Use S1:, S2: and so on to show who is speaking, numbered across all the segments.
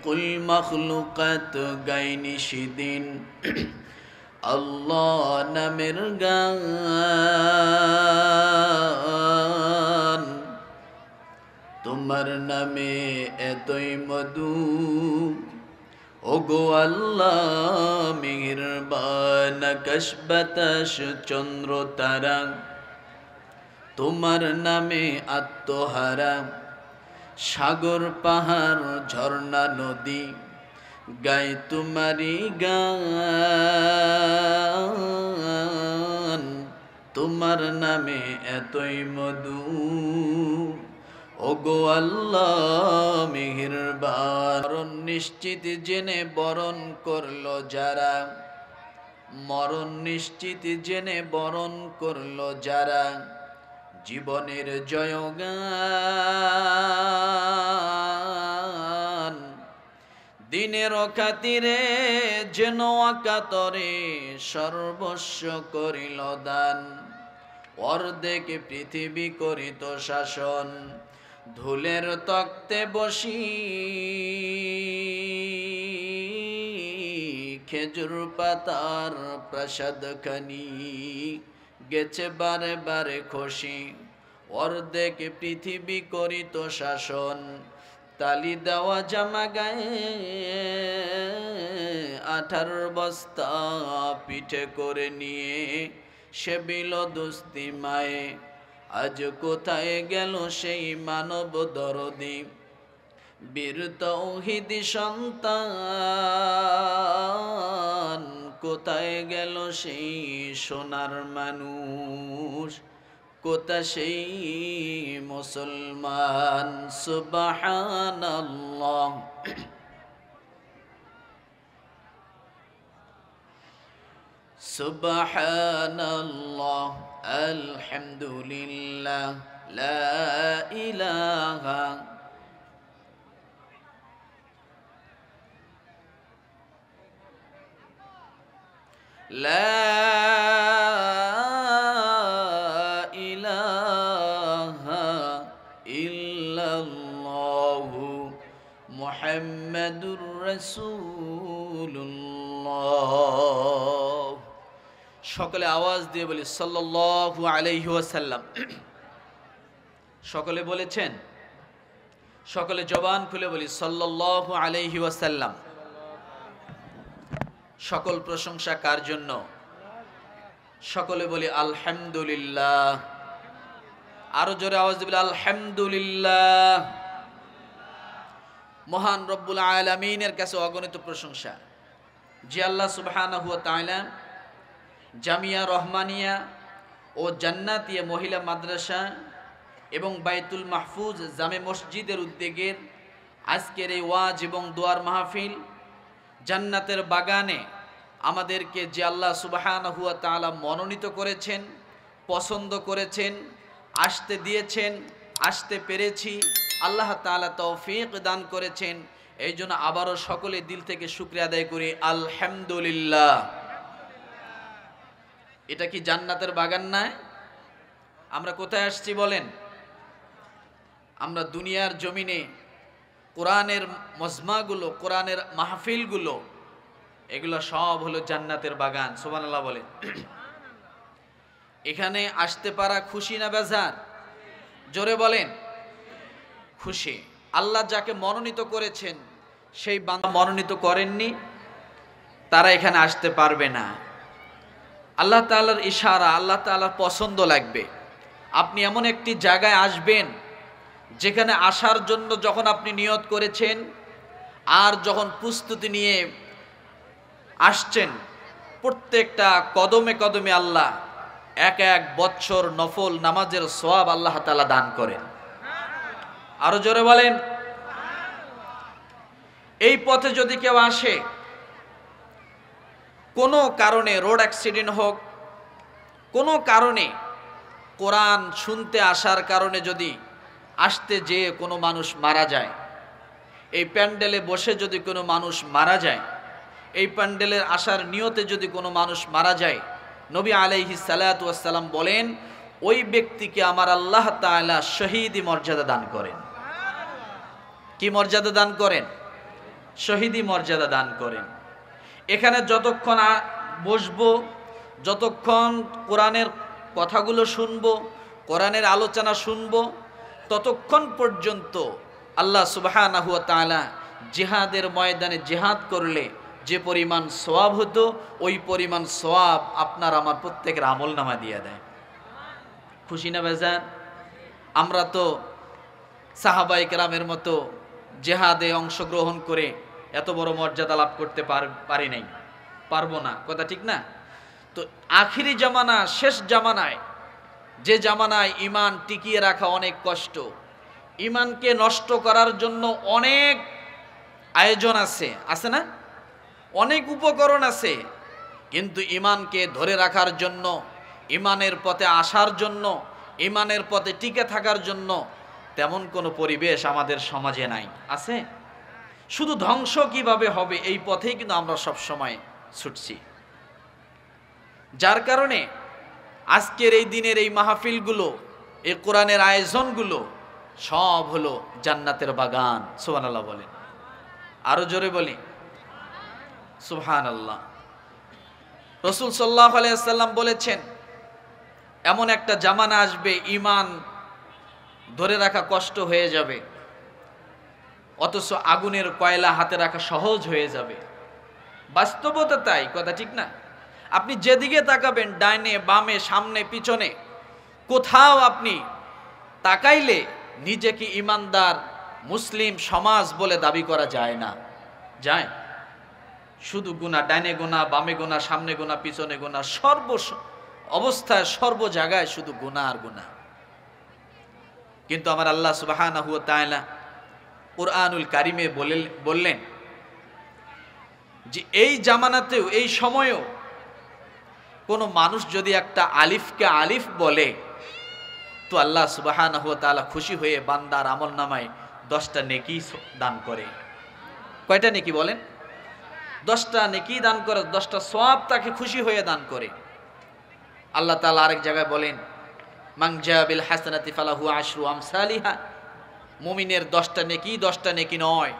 S1: কুল মখলুকাত গাইনি সেদিন আল্লাহ নামের গান। তোমার নামে এতই মধু ওগো আল্লাহ মেহেরবান। আকাশ বাতাস চন্দ্র তারা তোমার নামে আত্মহারা। সাগর পাহাড় ঝর্ণা নদী গায় তোমারি গান। তোমার নামে এতই মধু ওগো আল্লাহ মেহেরবান। মরণ নিশ্চিত জেনে বরণ করলো যারা, মরণ নিশ্চিত জেনে বরণ করলো যারা, জীবনের জয়গান। দিনের খাতিরে যেন অকাতরে সর্বস্ব করিল দান। অর্ধেক পৃথিবী করিত শাসন, ধুলের তক্তে বসি খেজুর পাতার প্রাসাদ খানি গেছে বারে বারে খসি। অর্ধেক পৃথিবী করিত শাসন, তালি দেওয়া জামা গায়ে 18 বস্তা পিঠে করে নিয়ে সে বিল দুস্তি মায়ে। আজ কোথায় গেল সেই মানব দরদি, বীর তৌহিদি সন্তান। কোথায় গেল সেই সোনার মানুষ, কোথা সেই মুসলমান। সুবহানাল্লাহ সুবহানাল্লাহ আলহামদুলিল্লাহ লা ইলাহা লা ইলাহা ইল্লাল্লাহু মুহাম্মাদুর রাসূলুল্লাহ। সকলে আওয়াজ দিয়ে বলি সাল্লাল্লাহু আলাইহি ওয়াসাল্লাম। সকলে বলেছেন? সকলে জবান খুলে বলি সাল্লাল্লাহু আলাইহি ওয়াসাল্লাম। সকল প্রশংসা কার জন্য? সকলে বলি আলহামদুলিল্লাহ। আরো জোরে আওয়াজ দিয়ে বলি আলহামদুলিল্লাহ। মহান রব্বুল আলামিনের কাছে অগণিত প্রশংসা যে আল্লাহ সুবহানাহু ওয়া তাআলা জামিয়া রহমানিয়া ও জান্নাতিয়া মহিলা মাদ্রাসা এবং বাইতুল মাহফুজ জামে মসজিদের উদ্যোগের আজকের এই ওয়াজ এবং দোয়ার মাহফিল জান্নাতের বাগানে আমাদেরকে যে আল্লাহ সুবহানাহু ওয়া তাআলা মনোনীত করেছেন, পছন্দ করেছেন, আসতে দিয়েছেন, আসতে পেরেছি, আল্লাহ তাআলা তৌফিক দান করেছেন। এই জন্য আবারও সকলে দিল থেকে শুকরিয়া আদায় করি আলহামদুলিল্লাহ। এটা কি জান্নাতের বাগান নয়? আমরা কোথায় আসছি বলেন? আমরা দুনিয়ার জমিনে কোরআনের মজমাগুলো, কোরআনের মাহফিলগুলো, এগুলো সব হলো জান্নাতের বাগান। সুবহানাল্লাহ বলেন। এখানে আসতে পারা খুশি না বেজার? জোরে বলেন। খুশি। আল্লাহ যাকে মনোনীত করেছেন সেই বান্দা মনোনীত করেননি, তারা এখানে আসতে পারবে না। আল্লাহ তাআলার ইশারা, আল্লাহ তাআলার পছন্দ লাগবে। আপনি এমন একটি জায়গায় আসবেন যেখানে আসার জন্য যখন আপনি নিয়ত করেছেন আর যখন প্রস্তুতি নিয়ে আসছেন, প্রত্যেকটা কদমে কদমে আল্লাহ এক এক বছর নফল নামাজের সওয়াব আল্লাহ তাআলা দান করেন। আরো জোরে বলেন। এই পথে যদি কেউ আসে, কোনো কারণে রোড অ্যাক্সিডেন্ট হোক, কোনো কারণে কোরআন শুনতে আসার কারণে যদি আসতে যেয়ে কোনো মানুষ মারা যায়, এই প্যান্ডেলে বসে যদি কোনো মানুষ মারা যায়, এই প্যান্ডেলের আসার নিয়তে যদি কোনো মানুষ মারা যায়, নবী আলাইহিস সালাতু ওয়াস সালাম বলেন ওই ব্যক্তিকে আমার আল্লাহ তাআলা শহীদি মর্যাদা দান করেন। কি মর্যাদা দান করেন? শহীদি মর্যাদা দান করেন। এখানে যতক্ষণ বসবো, যতক্ষণ কোরআনের কথাগুলো শুনবো, কোরআনের আলোচনা শুনবো, ততক্ষণ পর্যন্ত আল্লাহ সুবহানাহু ওয়া তাআলা জিহাদের ময়দানে জিহাদ করলে যে পরিমাণ সওয়াব হতো, ওই পরিমাণ সওয়াব আপনার আমার প্রত্যেকের আমলনামা দিয়ে দেয়। খুশি না বেজান? আমরা তো সাহাবায়ে কেরামের মতো জিহাদে অংশগ্রহণ করে এত বড় মর্যাদা লাভ করতে পারি নাই, পারবো না, কথা ঠিক না? তো আখিরি জামানা, শেষ জামানায়, যে জামানায় ঈমান টিকিয়ে রাখা অনেক কষ্ট, ঈমানকে নষ্ট করার জন্য অনেক আয়োজন আছে না? অনেক উপকরণ আছে, কিন্তু ঈমানকে ধরে রাখার জন্য, ঈমানের পথে আসার জন্য, ঈমানের পথে টিকে থাকার জন্য তেমন কোনো পরিবেশ আমাদের সমাজে নাই। আছে? শুধু ধ্বংস কিভাবে হবে এই পথেই কিন্তু আমরা সব সময় ছুটছি। যার কারণে আজকের এই দিনের এই মাহফিলগুলো, এই কোরআনের আয়োজনগুলো সব হলো জান্নাতের বাগান। সুবহানাল্লাহ বলেন, আরো জোরে বলি সুবহানাল্লাহ। রাসূল সাল্লাল্লাহু আলাইহি ওয়াসাল্লাম বলেছেন, এমন একটা জামানা আসবে ঈমান ধরে রাখা কষ্ট হয়ে যাবে, অথচ আগুনের কয়লা হাতে রাখা সহজ হয়ে যাবে। বাস্তবতা তাই, কথা ঠিক না? আপনি যেদিকে তাকাবেন, ডাইনে বামে সামনে পিছনে, কোথাও আপনি তাকাইলে নিজেকে ঈমানদার মুসলিম সমাজ বলে দাবি করা যায় না। যায়? শুধু গুনাহ, ডাইনে গুনাহ, বামে গুনাহ, সামনে গুনাহ, পিছনে গুনাহ, সর্ব অবস্থায় সর্ব জায়গায় শুধু গুনাহ আর গুনাহ। কিন্তু আমার আল্লাহ সুবহানাহু ওয়া তাআলা কুরআনুল কারিমে বললেন যে এই জামানাতেও, এই সময়েও কোনো মানুষ যদি একটা আলিফকে আলিফ বলে, তো আল্লাহ সুবহানাহু ওয়া তাআলা খুশি হয়ে বান্দার আমলনামায় 10টা নেকি দান করে। কয়টা নেকি বলেন? 10টা নেকি দান করে, 10টা সওয়াব তাকে খুশি হয়ে দান করে। আল্লাহ তাআলা আরেক জায়গায় বলেন, মান জা বিল হাসানাতি ফালাহু আশরু আমসালিহা। মুমিনের 10টা নেকি, 10টা নেকি নয়,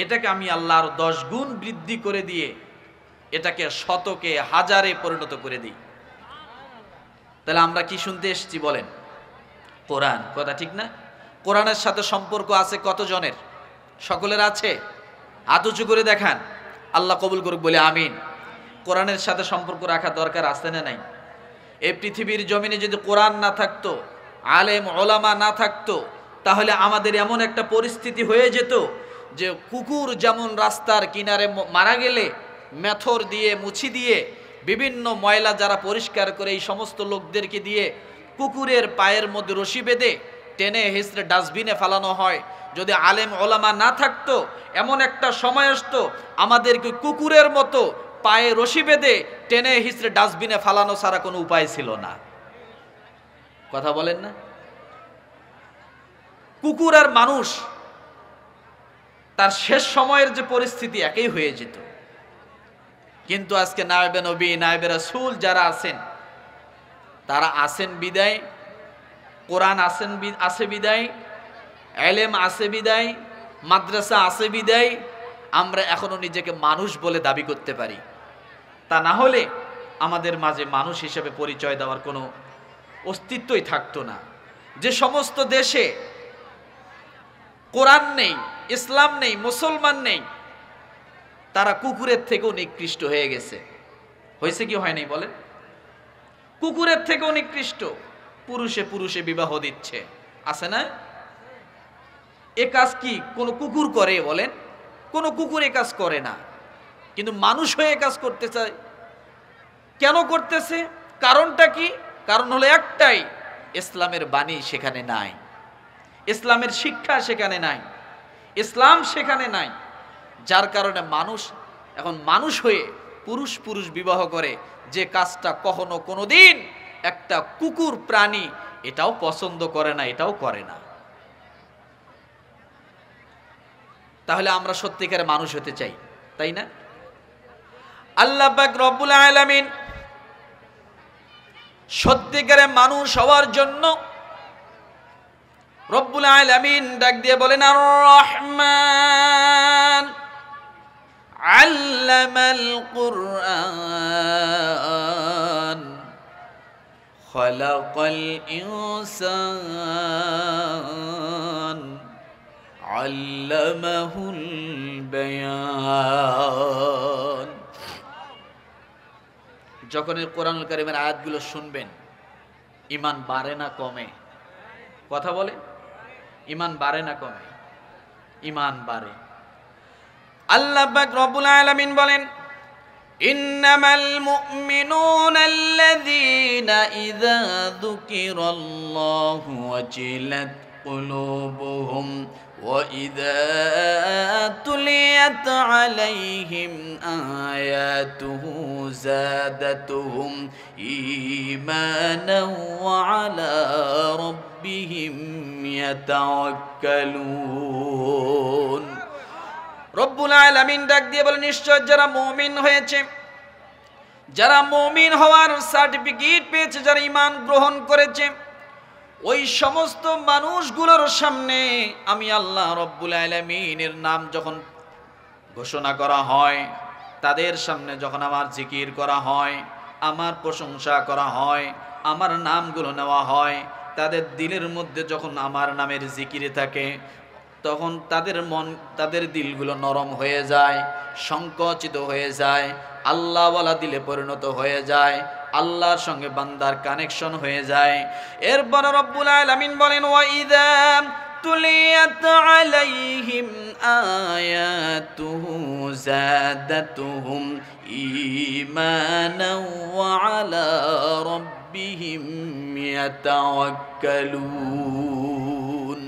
S1: এটাকে আমি আল্লাহর 10 গুণ বৃদ্ধি করে দিয়ে এটাকে শতকে হাজারে পরিণত করে দিই। তাহলে আমরা কি শুনতে এসেছি বলেন? কোরআন, কথা ঠিক না? কোরআনের সাথে সম্পর্ক আছে কতজনের? সকলের আছে? হাত উঁচু করে দেখান, আল্লাহ কবুল করুক বলে আমিন। কোরআনের সাথে সম্পর্ক রাখা দরকার আছে না নাই? এই পৃথিবীর জমিনে যদি কোরআন না থাকতো, আলেম ওলামা না থাকতো, তাহলে আমাদের এমন একটা পরিস্থিতি হয়ে যেত যে কুকুর যেমন রাস্তার কিনারে মারা গেলে মেথর দিয়ে, মুছি দিয়ে, বিভিন্ন ময়লা যারা পরিষ্কার করে এই সমস্ত লোকদেরকে দিয়ে কুকুরের পায়ের মধ্যে রশি বেঁধে টেনে হিসড়ে ডাস্টবিনে ফেলানো হয়। যদি আলেম ওলামা না থাকতো, এমন একটা সময় আসতো আমাদেরকে কুকুরের মতো পায়ে রশি বেঁধে টেনে হিসড়ে ডাস্টবিনে ফেলানো ছাড়া কোনো উপায় ছিল না। কথা বলেন না? কুকুর আর মানুষ, তার শেষ সময়ের যে পরিস্থিতি একই হয়ে যেত। কিন্তু আজকে নায়েবে নবী, নায়েবে রাসূল যারা আছেন, তারা আছেন বিদায়, কোরআন আছে বিদায়, ইলম আছে বিদায়, মাদ্রাসা আছে বিদায় আমরা এখনো নিজেকে মানুষ বলে দাবি করতে পারি। তা না হলে আমাদের মাঝে মানুষ হিসেবে পরিচয় দেওয়ার কোনো অস্তিত্বই থাকতো না। যে সমস্ত দেশে কোরআন নেই, ইসলাম নেই, মুসলমান নেই, তারা কুকুরের থেকেও নিকৃষ্ট হয়ে গেছে। হয়েছে কি হয় নাই বলেন? কুকুরের থেকেও নিকৃষ্ট। পুরুষে পুরুষে বিবাহ দিচ্ছে, আছে না? এ কাজ কি কোনো কুকুর করে বলেন? কোনো কুকুর এ কাজ করে না, কিন্তু মানুষ হয়ে কাজ করতে চায়। কেন করতেছে? কারণটা কি? কারণ হলো একটাই, ইসলামের বাণী সেখানে নাই, ইসলামের শিক্ষা সেখানে নাই, ইসলাম সেখানে নাই। যার কারণে মানুষ এখন মানুষ হয়ে পুরুষ পুরুষ বিবাহ করে, যে কাজটা কখনো কোনোদিন একটা কুকুর প্রাণী এটাও পছন্দ করে না, এটাও করে না। তাহলে আমরা সত্যিকারের মানুষ হতে চাই, তাই না? আল্লাহ পাক রব্বুল আলামিন সত্যিকারের মানুষ হওয়ার জন্য রব্বুল আলামিন ডাক দিয়ে বলেন, আর রহমান আল্লামাল কুরআন খালাকাল ইনসান আল্লামাহুল বায়ান। যখন এই কোরআনুল কারীমের আয়াতগুলো শুনবেন, ঈমান বাড়ে না কমে? কথা বলে, ঈমান বাড়ে না কমে? ঈমান বাড়ে। আল্লাহ পাক রব্বুল আলামিন বলেন, ইন্নামাল মুমিনুনা আল্লাযীনা ইযা যুকিরাল্লাহু ওয়াজিলাত কুলুবুহুম ওয়া ইযা তুলিয়াত আলাইহিম আয়াতুহু যাদাতুহুম ঈমানান ওয়া আলা রাব্বিহিম ইয়াতাওয়াক্কালুন। রব্বুল আলামিন ডাক দিয়ে বলেন, নিশ্চয় যারা মুমিন হয়েছে, যারা মুমিন হওয়ার সার্টিফিকেট পেয়েছে, যারা ঈমান গ্রহণ করেছে, ওই সমস্ত মানুষগুলোর সামনে আমি আল্লাহ রব্বুল আলামিনের নাম যখন ঘোষণা করা হয়, তাদের সামনে যখন আমার জিকির করা হয়, আমার প্রশংসা করা হয়, আমার নামগুলো নেওয়া হয়, তাদের দিলের মধ্যে যখন আমার নামের জিকিরে থাকে, তখন তাদের দিলগুলো নরম হয়ে যায়, সংকুচিত হয়ে যায়, আল্লাহওয়ালা দিলে পরিণত হয়ে যায়, আল্লাহর সঙ্গে বান্দার কানেকশন হয়ে যায়। এরপর রব্বুল আলামিন বলেন, ওয়া ইযা তুলিয়াত আলাইহিম আয়াতুহু যাদাতুহুম ঈমানান ওয়া আলা রাব্বিহিম ইয়াতাওয়াক্কালুন।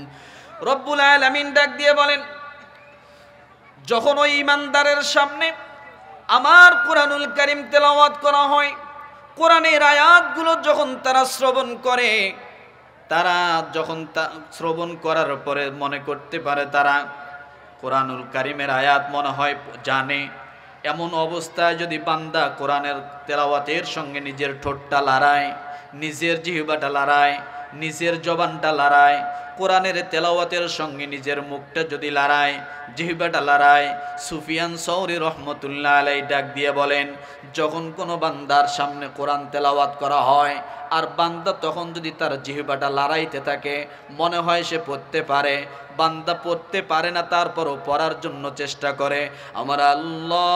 S1: রব্বুল আলামিন ডাক দিয়ে বলেন, যখন ওই ঈমানদারের সামনে আমার কোরআনুল কারীম তেলাওয়াত করা হয়, কোরআনের আয়াতগুলো যখন তারা শ্রবণ করে, তারা যখন শ্রবণ করার পরে মনে করতে পারে তারা কোরআনুল কারীমের আয়াত মনে হয় জানে, এমন অবস্থায় যদি বান্দা কোরআনের তেলাওয়াতের সঙ্গে নিজের ঠোঁটটা লড়ায়, নিজের জিহ্বাটা লড়ায়, নিজের জবানটা লড়ায়, কোরআনের তেলাওয়াতের সঙ্গে নিজের মুখটা যদি লড়ায়, জিহ্বাটা লড়ায়, সুফিয়ান সৌরি রহমতুল্লাহ আলাইহি ডাক দিয়ে বলেন, যখন কোনো বান্দার সামনে কোরআন তেলাওয়াত করা হয় আর বান্দা তখন যদি তার জিহ্বাটা লড়াইতে থাকে, মনে হয় সে পড়তে পারে, বান্দা পড়তে পারে না, তারপরও পড়ার জন্য চেষ্টা করে, আমার আল্লাহ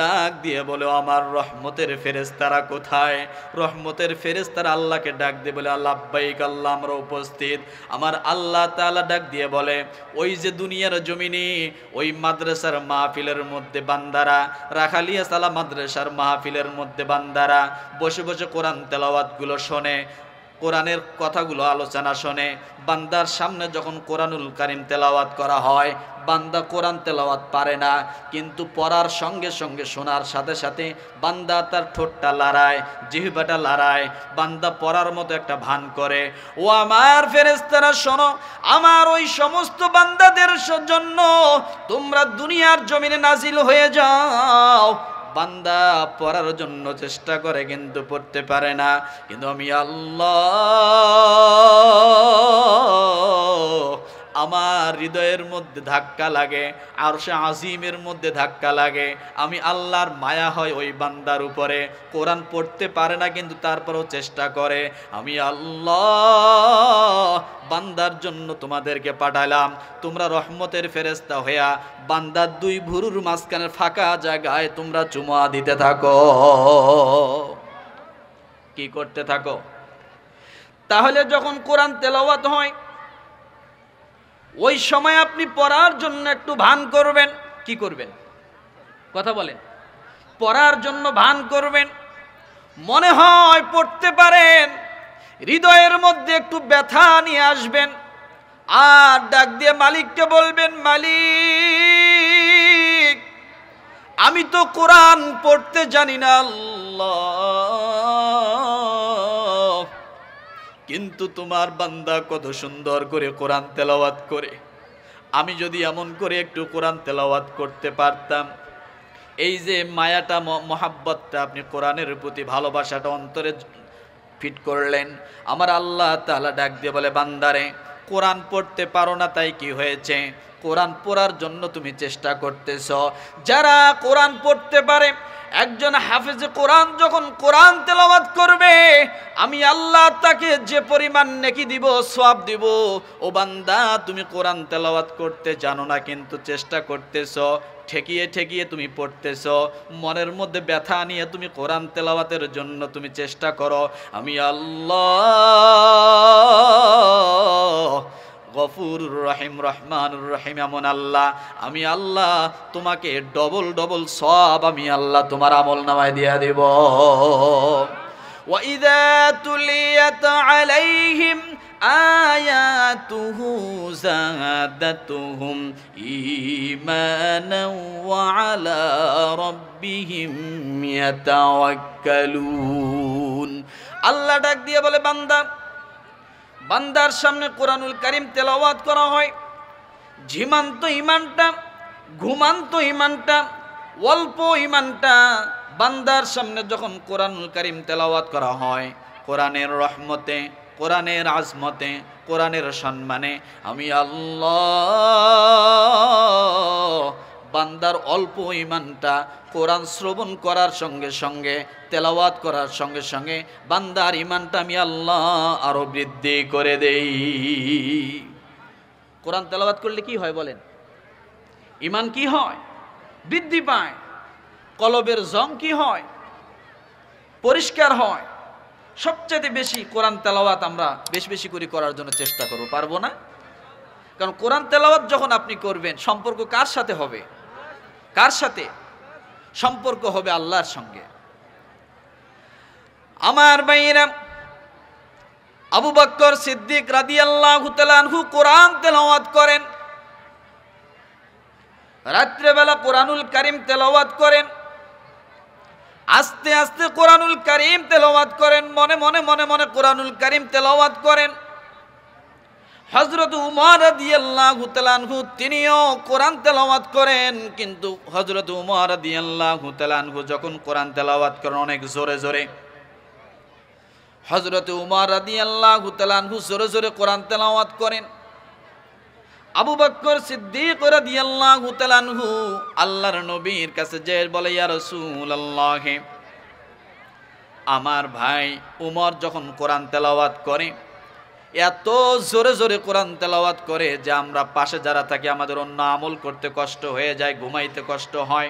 S1: ডাক দিয়ে বলে, আমার রহমতের ফেরেশতারা কোথায়? রহমতের ফেরেশতারা আল্লাহকে ডাক দিয়ে বলে, লাব্বাইক আল্লাহ, আমরা উপস্থিত। আমার আল্লাহ তাআলা ডাক দিয়ে বলে, ওই যে দুনিয়ার জমিনে ওই মাদ্রাসার মাহফিলের মধ্যে বান্দারা, রাখালিয়া সালা মাদ্রাসার মাহফিলের মধ্যে বান্দারা বসে বসে কোরআন তেলাওয়াতগুলো শোনে, কোরআনের কথাগুলো আলোচনা শোনে, বান্দার সামনে যখন কোরআনুল কারীম তেলাওয়াত করা হয়, বান্দা কোরআন তেলাওয়াত পারে না, কিন্তু পড়ার সঙ্গে সঙ্গে শোনার সাথে সাথে বান্দা তার ঠোঁটটা লড়ায়, জিহ্বাটা লড়ায়, বান্দা পড়ার মতো একটা ভান করে। ও আমার ফেরেশতারা শোনো, আমার ওই সমস্ত বান্দাদের জন্য তোমরা দুনিয়ার জমিনে নাজিল হয়ে যাও। বান্দা পড়ার জন্য চেষ্টা করে কিন্তু পড়তে পারে না, কিন্তু আমি আল্লাহ আমার হৃদয়ের মধ্যে ধাক্কা লাগে, আরশে আজিমের মধ্যে ধাক্কা লাগে, আমি আল্লাহর মায়া হয় ওই বান্দার উপরে, কোরআন পড়তে পারে না কিন্তু তারপরেও চেষ্টা করে, আমি আল্লাহ বান্দার জন্য তোমাদেরকে পাঠালাম, তোমরা রহমতের ফেরেশতা হইয়া বান্দার দুই ভুরুর মাঝখানের ফাঁকা জায়গায় তোমরা চুমা দিতে থাকো। কি করতে থাকো? তাহলে যখন কোরআন তেলাওয়াত হয়, ওই সময় আপনি পড়ার জন্য একটু ভান করবেন। কি করবেন? কথা বলেন। পড়ার জন্য ভান করবেন, মনে হয় পড়তে পারেন, হৃদয়ের মধ্যে একটু ব্যথা নিয়ে আসবেন, আর ডাক দিয়ে মালিককে বলবেন, মালিক আমি তো কোরআন পড়তে জানি না আল্লাহ, কিন্তু তোমার বান্দা কত সুন্দর করে কোরআন তেলাওয়াত করে, আমি যদি এমন করে একটু কোরআন তেলাওয়াত করতে পারতাম। এই যে মায়াটা, মহাব্বতটা, আপনি কোরআনের প্রতি ভালোবাসাটা অন্তরে ফিট করলেন। আমার আল্লাহ তাআলা ডাক দিয়ে বলে, বান্দারে কোরআন পড়তে পারো না তাই কি হয়েছে? কোরআন পড়ার জন্য তুমি চেষ্টা করতেছ। যারা কোরআন পড়তে পারে, একজন হাফেজে কোরআন যখন কোরআন তেলাওয়াত করবে, আমি আল্লাহ তাকে যে পরিমাণ নেকি দিব, সওয়াব দিব। ও বান্দা, তুমি কোরআন তেলাওয়াত করতে জানো না, কিন্তু চেষ্টা করতেছ, ঠেকিয়ে ঠেকিয়ে তুমি পড়তেছ, মনের মধ্যে ব্যথা নিয়ে তুমি কোরআন তেলাওয়াতের জন্য তুমি চেষ্টা করো। আমি আল্লাহ গফুরুর রহিম, রহমানুর রহিম এমন আল্লাহ, আমি আল্লাহ তোমাকে ডবল ডবল সওয়াব আমি আল্লাহ তোমার আমলনামায় দিয়ে দেব। وَإِذَا تُلِيَتْ عَلَيْهِمْ آيَاتُهُ زَادَتْهُمْ إِيمَانًا وَعَلَى رَبِّهِمْ يَتَوَكَّلُونَ। আল্লাহ ডাক দিয়ে বলে, বান্দার সামনে কোরআনুল কারীম তেলাওয়াত করা হয়, ঝিমান্ত ইমানটা, ঘুমান্ত ইমানটা, অল্প ইমানটা বান্দার সামনে যখন কোরআনুল কারীম তেলাওয়াত করা হয়, কোরআনের রহমতে, কোরআনের আজমতে, কোরআনের সম্মানে আমি আল্লাহ বান্দার অল্প ইমানটা কোরআন শ্রবণ করার সঙ্গে সঙ্গে, তেলাওয়াত করার সঙ্গে সঙ্গে বান্দার ইমানটা আমি আল্লাহ আরো বৃদ্ধি করে দেই। কোরআন তেলাওয়াত করলে কি হয় বলেন? ইমান কি হয়? বৃদ্ধি পায়। কলবের জং কি হয়? পরিষ্কার হয়। সবচেয়ে বেশি কোরআন তেলাওয়াত আমরা বেশি বেশি করে করার জন্য চেষ্টা করব, পারবো না? কারণ কোরআন তেলাওয়াত যখন আপনি করবেন, সম্পর্ক কার সাথে হবে? কার সাথে সম্পর্ক হবে? আল্লাহর সঙ্গে। আমার ভাইয়েরা, আবু বকর সিদ্দিক রাদিয়াল্লাহু তাআলা আনহু কোরআন তেলাওয়াত করেন, রাত্রেবেলা কোরআনুল কারীম তেলাওয়াত করেন, আস্তে আস্তে কোরআনুল কারীম তেলাওয়াত করেন, মনে মনে মনে মনে কোরআনুল কারীম তেলাওয়াত করেন। হযরত উমর রাদিয়াল্লাহু তাআলা আনহু তিনিও কোরআন তেলাওয়াত করেন, কিন্তু হযরত উমর রাদিয়াল্লাহু তাআলা আনহু যখন কোরআন তেলাওয়াত করেন অনেক জোরে জোরে, হযরত উমর রাদিয়াল্লাহু তাআলা আনহু জোরে জোরে কোরআন তেলাওয়াত করেন। আবু বকর সিদ্দিক রাদিয়াল্লাহু তাআলা আনহু আল্লাহর নবীর কাছে যে বলে, ইয়া রাসূলুল্লাহ, আমার ভাই উমর যখন কোরআন তেলাওয়াত করে, এত জোরে জোরে কোরআন তেলাওয়াত করে যে আমরা পাশে যারা থাকি আমাদের অন্য আমল করতে কষ্ট হয়ে যায়, ঘুমাইতে কষ্ট হয়।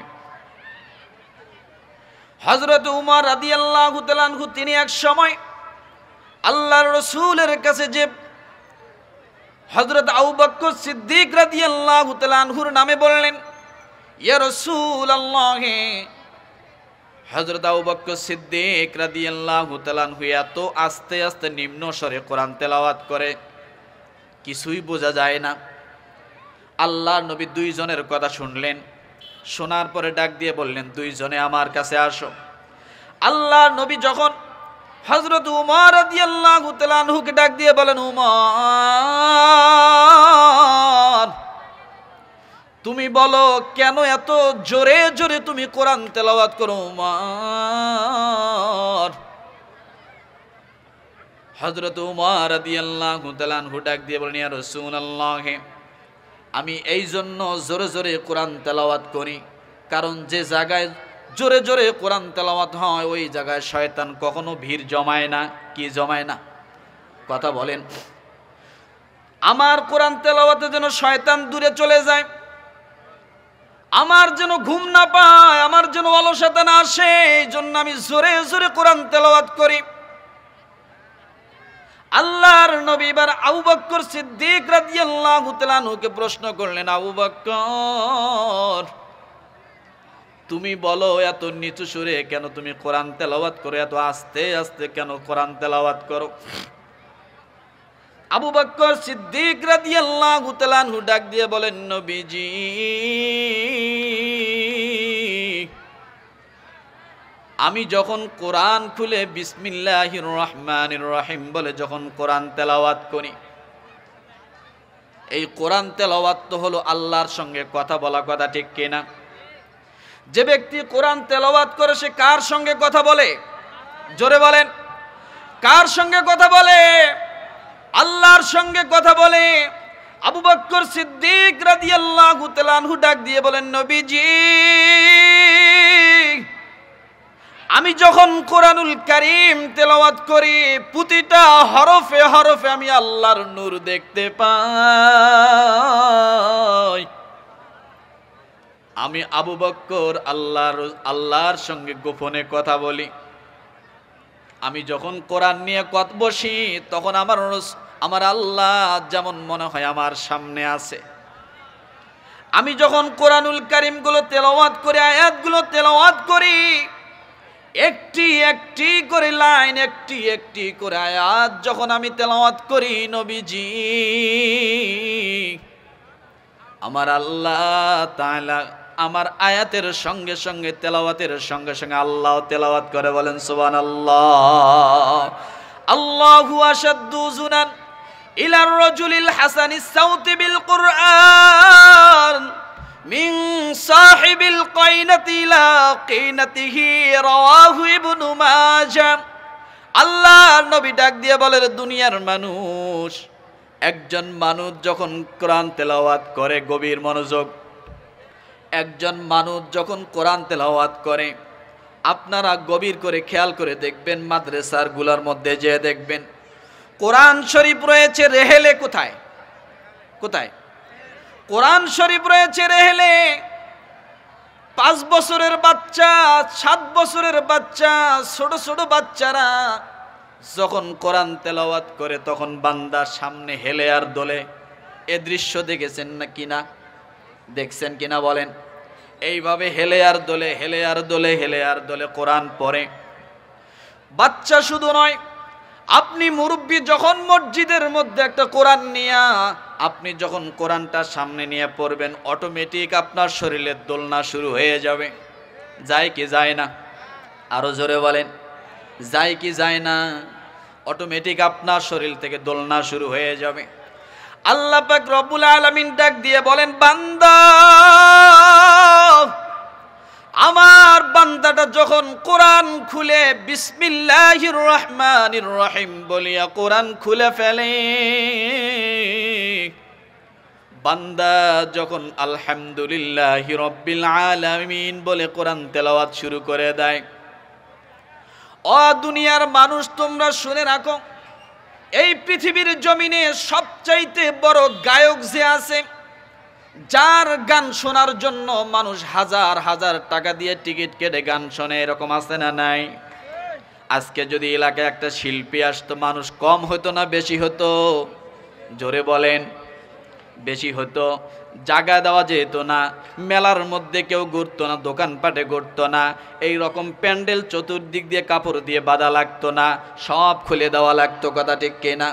S1: হযরত উমর রাদিয়াল্লাহু তাআলা আনহু তিনি এক সময় আল্লাহর রাসূলের কাছে যে হযরত আবু বকর সিদ্দিক রাদিয়াল্লাহু তাআলা আনহুর নামে বললেন, ইয়া রাসূলুল্লাহ, হযরত আবু বকর সিদ্দিক রাদিয়াল্লাহু তাআলা আনহু এত আস্তে আস্তে নিম্ন স্বরে কোরআন তেলাওয়াত করে কিছুই বোঝা যায় না। আল্লাহর নবী দুইজনের কথা শুনলেন, শোনার পরে ডাক দিয়ে বললেন, দুইজনে আমার কাছে আসো। আল্লাহর নবী যখন হযরত উমর রাদিয়াল্লাহু তাআলা আনহুকে ডাক দিয়ে বলেন, উমর, তুমি বলো কেন এত জোরে জোরে তুমি কোরআন তেলাওয়াত করো? উমর, হযরত উমর রাদিয়াল্লাহু তাআলা আনহু ডাক দিয়ে বলেন, ইয়া রাসূলুল্লাহ, আমি এই জন্য জোরে জোরে কোরআন তেলাওয়াত করি, কারণ যে জায়গায় জোরে জোরে কোরআন তেলাওয়াত হয় ওই জায়গায় শয়তান কখনো ভিড় জমায় না। কি জমায় না? কথা বলেন। আমার কোরআন তেলাওয়াতে যেন শয়তান দূরে চলে যায়, আমার যেন ঘুম না পায়, আমার যেন অলসতা না আসে, এই জন্য আমি জোরে জোরে কোরআন তেলাওয়াত করি। আল্লাহর নবী এবার আবু বকর সিদ্দিক রাদিয়াল্লাহু তাআলা আনহুকে প্রশ্ন করলেন, আবু বকর, তুমি বলো এত নিচু সুরে কেন তুমি কোরআন তেলাওয়াত করো, এত আস্তে আস্তে কেন কোরআন তেলাওয়াত করো? আবু বকর সিদ্দিক রাদিয়াল্লাহু তাআলা আনহু ডাক দিয়ে বলেন, নবীজি, আমি যখন কোরআন খুলে বিসমিল্লাহির রহমানির রহিম বলে যখন কোরআন তেলাওয়াত করি, এই কোরআন তেলাওয়াত তো হলো আল্লাহর সঙ্গে কথা বলা, কথা ঠিক কিনা? যে ব্যক্তি কোরআন তেলাওয়াত করে সে কার সঙ্গে কথা বলে? জোরে বলেন, কার সঙ্গে কথা বলে? আল্লাহর সঙ্গে কথা বলে। আবু বকর সিদ্দিক রাদিয়াল্লাহু তাআলা আনহু ডাক দিয়ে বলেন, নবীজি, আমি যখন কোরআনুল কারীম তেলাওয়াত করি প্রতিটা হরফে হরফে আমি আল্লাহর নূর দেখতে পাই। আমি আবু বকর আল্লাহর সঙ্গে গোপনে কথা বলি। আমি যখন কোরআন নিয়ে কথা বসি তখন আমার আল্লাহ যেমন মনে হয় আমার সামনে আছে। আমি যখন কোরআনুল কারীম গুলো তেলাওয়াত করি, আয়াতগুলো তেলাওয়াত করি, একটি একটি করে লাইন, একটি একটি করে আয়াত যখন আমি তেলাওয়াত করি নবীজি, আমার আল্লাহ তাআলা আমার আয়াতের সঙ্গে সঙ্গে তেলাওয়াতের সঙ্গে সঙ্গে আল্লাহ তেলাওয়াত করে, বলেন সুবহানাল্লাহ। আল্লাহু আশাদ্দু যুনান ইলার রাজুলিল হাসানিস সাউতি বিল কুরআন মিন সাহিবিল কাইনাতি লা কাইনাতিহি রাওয়াহু ইবনু মাজাহ। আল্লাহর নবী ডাক দিয়ে বলেন, দুনিয়ার মানুষ, একজন মানুষ যখন কোরআন তেলাওয়াত করে, গভীর মনোযোগ, একজন মানুষ যখন কোরআন তেলাওয়াত করে, আপনারা গভীর করে খেয়াল করে দেখবেন, মাদ্রাসার গুলার মধ্যে যে দেখবেন কোরআন শরীফ রয়েছে রেহেলে। কোথায় কোথায় কোরআন শরীফ রয়েছে রেহেলে। 5 বছরের বাচ্চা, 7 বছরের বাচ্চা, ছোট ছোট বাচ্চারা যখন কোরআন তেলাওয়াত করে তখন বান্দা সামনে হেলে আর দোলে। এ দৃশ্য দেখেছেন না কিনা? দেখছেন কিনা বলেন? এইভাবে হেলে আর দোলে, হেলে আর দোলে, হেলে আর দোলে কোরআন পড়ে। বাচ্চা শুধু নয়, আপনি মুরব্বী যখন মসজিদের মধ্যে একটা কোরআন নিয়া আপনি যখন কোরআনটা সামনে নিয়ে পড়বেন, অটোমেটিক আপনার শরীরের দোলনা শুরু হয়ে যাবে। যায় কি যায় না? আরো জোরে বলেন, যায় কি যায় না? অটোমেটিক আপনার শরীর থেকে দোলনা শুরু হয়ে যাবে। আল্লাহ পাক রব্বুল আলামিন ডাক দিয়ে বলেন, বান্দা, আমার বান্দাটা যখন কোরআন খুলে বিসমিল্লাহির রহমানির রহিম বলিয়া কোরআন খুলে ফেলে, বান্দা যখন আলহামদুলিল্লাহি রাব্বিল আলামিন বলে কোরআন তেলাওয়াত শুরু করে দেয়, ও দুনিয়ার মানুষ তোমরা শুনে রাখো, এই পৃথিবীর জমিনে সবচাইতে বড় গায়ক যে আছে, যার গান শোনার জন্য মানুষ হাজার হাজার টাকা দিয়ে টিকিট কেটে গান শোনে, এরকম আছে না নাই? আজকে যদি এলাকায় একটা শিল্পী আসতো, মানুষ কম হতো না বেশি হতো? জোরে বলেন, বেশি হতো। জায়গা দেওয়া যেত না, মেলার মধ্যে কেউ ঘুরতো না, দোকানপাটে ঘুরতো না, এই রকম প্যান্ডেল চতুর্দিক দিয়ে কাপড় দিয়ে বাঁধা লাগতো না, সব খুলে দেওয়া লাগতো। কথা ঠিক কিনা?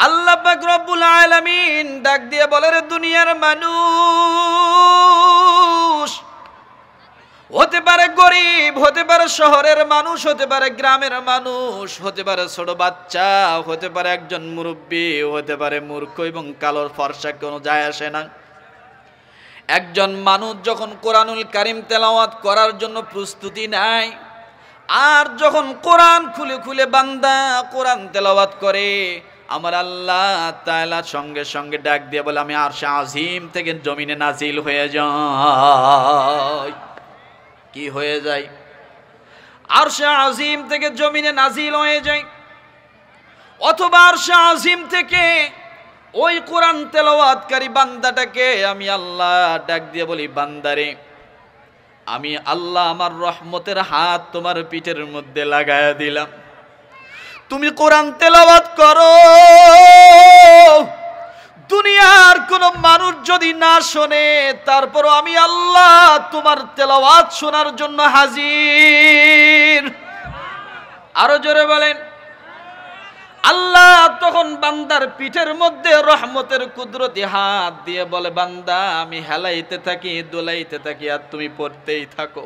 S1: আল্লাহ পাক রব্বুল আলামিন ডাক দিয়ে বলে, রে দুনিয়ার মানুষ, হতে পারে গরিব, হতে পারে শহরের মানুষ, হতে পারে গ্রামের মানুষ, হতে পারে ছোট বাচ্চা, হতে পারে একজন মুরব্বী, হতে পারে মূর্খ এবং কালোর ফর্সা, কোনো যায় আসে না। একজন মানুষ যখন কোরআনুল কারীম তেলাওয়াত করার জন্য প্রস্তুতি নেয়, আর যখন কোরআন খুলে খুলে বান্দা কোরআন তেলাওয়াত করে, আমার আল্লাহ তাআলা সঙ্গে সঙ্গে ডাক দিয়ে বলে, আমি আরশে আজিম থেকে জমিনে নাজিল হয়ে যাই। কি হয়ে যায়? আরশে আজিম থেকে জমিনে নাজিল হয়ে যায়। অথবা আরশে আজিম থেকে ওই কোরআন তেলাওয়াতকারী বান্দাটাকে আমি আল্লাহ ডাক দিয়ে বলি, বান্দারে, আমি আল্লাহ আমার রহমতের হাত তোমার পিঠের মধ্যে লাগায়া দিলাম, তুমি কোরআন তেলাওয়াত করো। দুনিয়ার কোন মানুষ যদি না শোনে, তারপরও আমি আল্লাহ তোমার তেলাওয়াত শোনার জন্য হাজির। আরো জোরে বলেন। আল্লাহ তখন বান্দার পিঠের মধ্যে রহমতের কুদরতি হাত দিয়ে বলে, বান্দা আমি হেলাইতে থাকি, দোলাইতে থাকি, আর তুমি পড়তেই থাকো।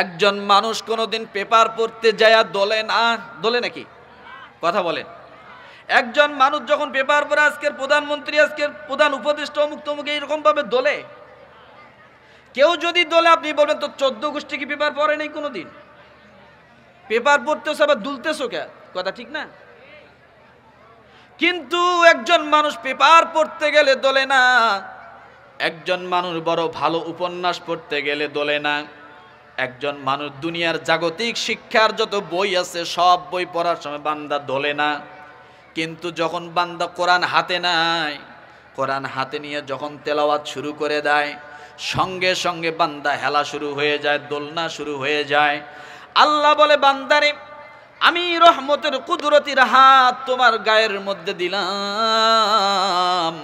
S1: একজন মানুষ কোনোদিন পেপার পড়তে যায় দোলে না? দোলে নাকি? কথা বলেন। একজন মানুষ যখন পেপার পড়ে, আজকের প্রধানমন্ত্রী, আজকের প্রধান উপদেষ্টা, অমুক তমুক, এইরকম ভাবে দোলে। কেউ যদি দোলে, আপনি বলবেন তো 14 গোষ্ঠী কি পেপার পড়ে নাই কোনোদিন? পেপার পড়তেছ আবার দুলতেছো কে? কথা ঠিক না? কিন্তু একজন মানুষ পেপার পড়তে গেলে দোলে না, একজন মানুষ বড় ভালো উপন্যাস পড়তে গেলে দোলে না, একজন মানুষ দুনিয়ার জাগতিক শিক্ষার যত বই আছে সব বই পড়ার সময় বান্দা দোলে না। কিন্তু যখন বান্দা কোরআন হাতে নাই, কোরআন হাতে নিয়ে যখন তেলাওয়াত শুরু করে দেয়, সঙ্গে সঙ্গে বান্দা হেলা শুরু হয়ে যায়, দোলনা শুরু হয়ে যায়। আল্লাহ বলে, বান্দারে আমি রহমতের কুদরতির হাত তোমার গায়ের মধ্যে দিলাম,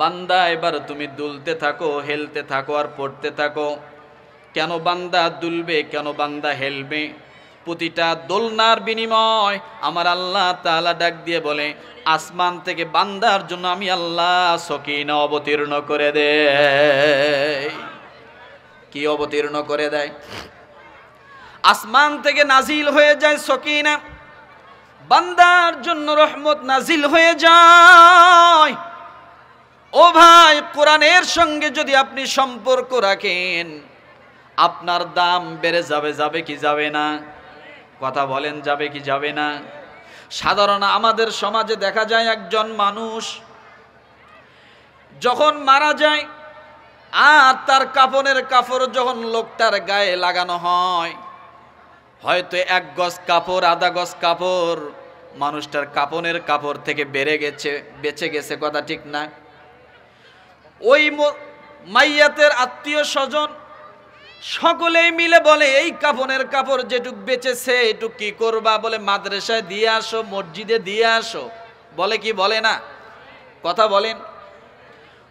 S1: বান্দা এবার তুমি দুলতে থাকো, হেলতে থাকো আর পড়তে থাকো। কেন বান্দা দুলবে, কেন বান্দা হেলবে? প্রতিটা দোলনার বিনিময় আমার আল্লাহ তাআলা ডাক দিয়ে বলে, আসমান থেকে বান্দার জন্য আমি আল্লাহ সকিনা অবতীর্ণ করে দেয়। কি অবতীর্ণ করে দেয়? আসমান থেকে নাজিল হয়ে যায় সকিনা, বান্দার জন্য রহমত নাজিল হয়ে যায়। ও ভাই, কোরআনের সঙ্গে যদি আপনি সম্পর্ক রাখেন, আপনার দাম বেড়ে যাবে, যাবে কি যাবে না? কথা বলেন, যাবে কি যাবে না? সাধারণ আমাদের সমাজে দেখা যায় একজন মানুষ যখন মারা যায় আর তার কাফনের কাপড় যখন লোকটার গায়ে লাগানো হয়, হয়তো 1 গজ কাপড়, আধা গজ কাপড় মানুষটার কাফনের কাপড় থেকে বেঁচে গেছে, কথা ঠিক না? ওই মাইয়াতের আত্মীয় স্বজন সকলেই মিলে বলে, এই কাফনের কাপড় যেটুক বেঁচেছে এটুক কি করবা? বলে, মাদ্রাসায় দিয়ে আসো, মসজিদে দিয়ে আসো। বলে কি বলে না? কথা বলেন।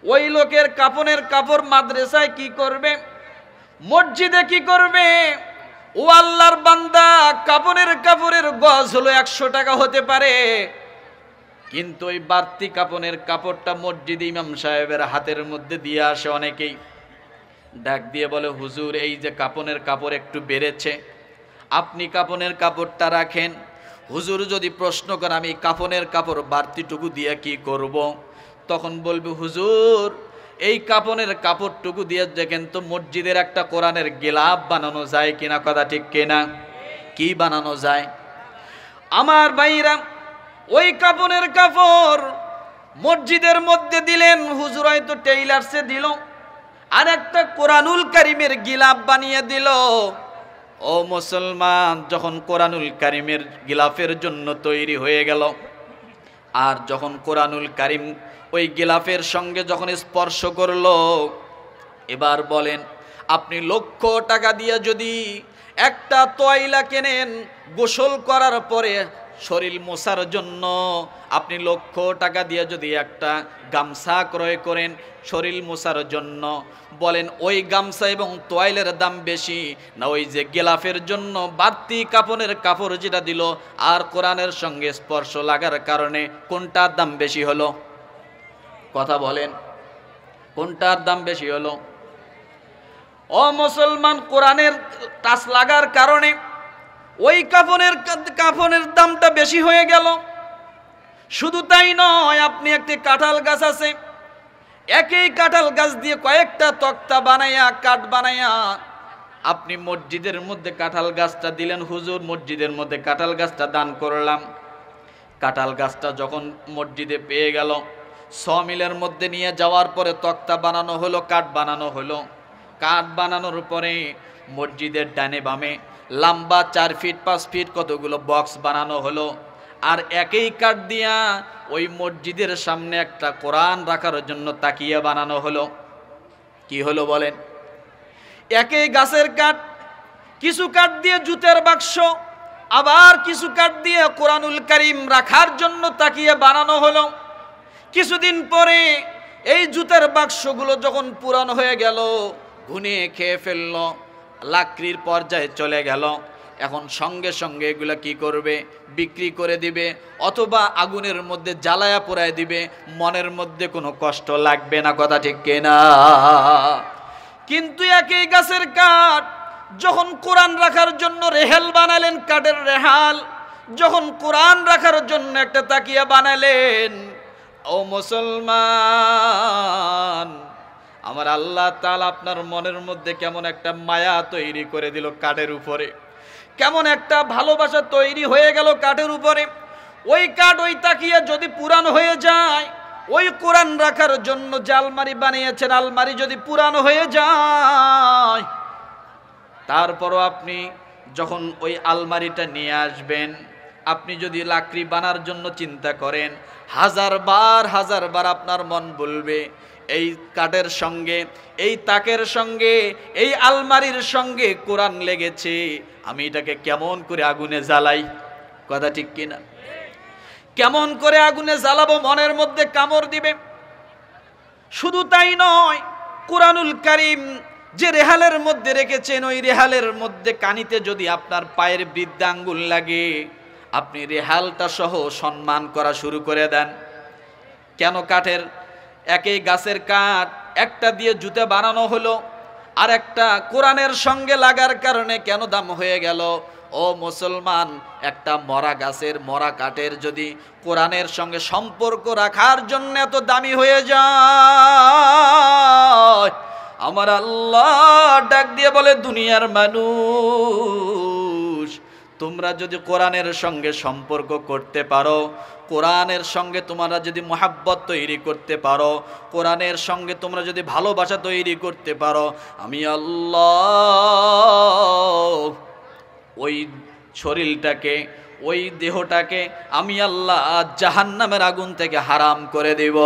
S1: ওই লোকের কাফনের কাপড় মাদ্রাসায় কি করবে, মসজিদে কি করবে? ও আল্লাহর বান্দা, কাফনের কাপড়ের গজ হলো 100 টাকা হতে পারে, কিন্তু ওই বাড়তি কাফনের কাপড়টা মসজিদে ইমাম সাহেবের হাতের মধ্যে দিয়ে আসে অনেকেই। ডাক দিয়ে বলে, হুজুর এই যে কাফনের কাপড় একটু বেড়েছে, আপনি কাফনের কাপড়টা রাখেন। হুজুর যদি প্রশ্ন করে, আমি কাফনের কাপড় বাড়তিটুকু দিয়ে কি করব? তখন বলবে, হুজুর এই কাফনের কাপড়টুকু দিয়ে দেখেন তো মসজিদের একটা কোরআনের গিলাফ বানানো যায় কিনা, কথা ঠিক কিনা? কি বানানো যায়? আমার ভাইরা, ওই কাফনের কাপড় মসজিদের মধ্যে দিলেন, হুজুর হয়তো টেইলার্সে দিল, আর একটা কোরআনুল কারিমের গিলাফ বানিয়ে দিল। ও মুসলমান, যখন কোরআনুল কারিমের গিলাফের জন্য তৈরি হয়ে গেল, আর যখন কোরআনুল কারিম ওই গিলাফের সঙ্গে যখন স্পর্শ করলো, এবার বলেন, আপনি লক্ষ টাকা দিয়ে যদি একটা তয়লা কেনেন গোসল করার পরে শরীর মোছার জন্য, আপনি লক্ষ টাকা দিয়ে যদি একটা গামছা ক্রয় করেন শরীর মোছার জন্য, বলেন ওই গামছা এবং তোয়াইলের দাম বেশি না ওই যে গিলাফের জন্য বাড়তি কাফনের কাপড় যেটা দিল আর কোরআনের সঙ্গে স্পর্শ লাগার কারণে কোনটার দাম বেশি হলো? কথা বলেন, কোনটার দাম বেশি হলো? ও মুসলমান, কোরআনের টাচ লাগার কারণে ওই কাফনের দামটা বেশি হয়ে গেল। শুধু তাই নয়, আপনি একটি কাঁঠাল গাছ আছে, একই কাঁঠাল গাছ দিয়ে কয়েকটা তক্তা বানাইয়া, কাঠ বানাইয়া আপনি মসজিদের মধ্যে কাঁঠাল গাছটা দিলেন, হুজুর মসজিদের মধ্যে কাঁঠাল গাছটা দান করলাম। কাঁঠাল গাছটা যখন মসজিদে পেয়ে গেল, 100 মিলের মধ্যে নিয়ে যাওয়ার পরে তক্তা বানানো হলো, কাঠ বানানো হলো। কাঠ বানানোর পরে মসজিদের ডানে বামে লম্বা 4 ফিট 5 ফিট কতগুলো বক্স বানানো হলো। আর একই কাঠ দিয়া ওই মসজিদের সামনে একটা কোরআন রাখার জন্য তাকিয়া বানানো হলো। কি হলো বলেন? একই গাছের কাঠ, কিছু কাঠ দিয়ে জুতের বাক্স, আবার কিছু কাঠ দিয়ে কোরআনুল কারীম রাখার জন্য তাকিয়া বানানো হলো। কিছুদিন পরে এই জুতের বাক্সগুলো যখন পুরানো হয়ে গেল, ঘুনে খেয়ে ফেললো, লাকড়ির পর্যায়ে চলে গেল, এখন সঙ্গে সঙ্গে এগুলা কি করবে? বিক্রি করে দিবে, অথবা আগুনের মধ্যে জ্বালায়া পোড়ায় দিবে, মনের মধ্যে কোনো কষ্ট লাগবে না, কথা ঠিক কিনা? কিন্তু একই গাছের কাঠ যখন কোরআন রাখার জন্য রেহাল বানালেন, কাঠের রেহাল, যখন কোরআন রাখার জন্য একটা তাকিয়া বানালেন, ও মুসলমান, আমার আল্লাহ তাআলা আপনার মনের মধ্যে কেমন একটা মায়া তৈরি করে দিল কাঠের উপরে, কেমন একটা ভালোবাসা তৈরি হয়ে গেল কাঠের উপরে। ওই কাঠ ওই তাকিয়া যদি পুরানো হয়ে যায়, ওই কোরআন রাখার জন্য যে আলমারি বানিয়েছেন, আলমারি যদি পুরানো হয়ে যায়, তারপরও আপনি যখন ওই আলমারিটা নিয়ে আসবেন, আপনি যদি লাকড়ি বানার জন্য চিন্তা করেন, হাজার বার আপনার মন বলবে এই কাঠের সঙ্গে, এই তাকের সঙ্গে, এই আলমারির সঙ্গে কোরআন লেগেছে, আমি এটাকে কেমন করে আগুনে জ্বালাই। কথা ঠিক কিনা? কেমন করে আগুনে জ্বালাবো, মনের মধ্যে কামড় দিবে। শুধু তাই নয়, কুরআনুল কারীম যে রেহালের মধ্যে রেখেছেন, ওই রেহালের মধ্যে কানিতে যদি আপনার পায়ের বৃদ্ধাঙ্গুল লাগে, আপনি রেহালটা সহ সম্মান করা শুরু করে দেন। কেন? কাঠের একই গাছের কাঠ, একটা দিয়ে জুতা বানানো হলো, আর একটা কোরআনের সঙ্গে লাগার কারণে কেন দাম হয়ে গেল? ও মুসলমান, একটা মরা গাছের, মরা কাঠের যদি কোরআনের সঙ্গে সম্পর্ক রাখার জন্য এত দামি হয়ে যায়, আমার আল্লাহ ডাক দিয়ে বলে, দুনিয়ার মানুষ, তোমরা যদি কোরআনের সঙ্গে সম্পর্ক করতে পারো, কোরআনের সঙ্গে তোমরা যদি মুহাব্বত তৈরি করতে পারো, কোরআনের সঙ্গে তোমরা যদি ভালোবাসা তৈরি করতে পারো, আমি আল্লাহ ওই শরীরটাকে, ওই দেহটাকে আমি আল্লাহ জাহান্নামের আগুন থেকে হারাম করে দেব।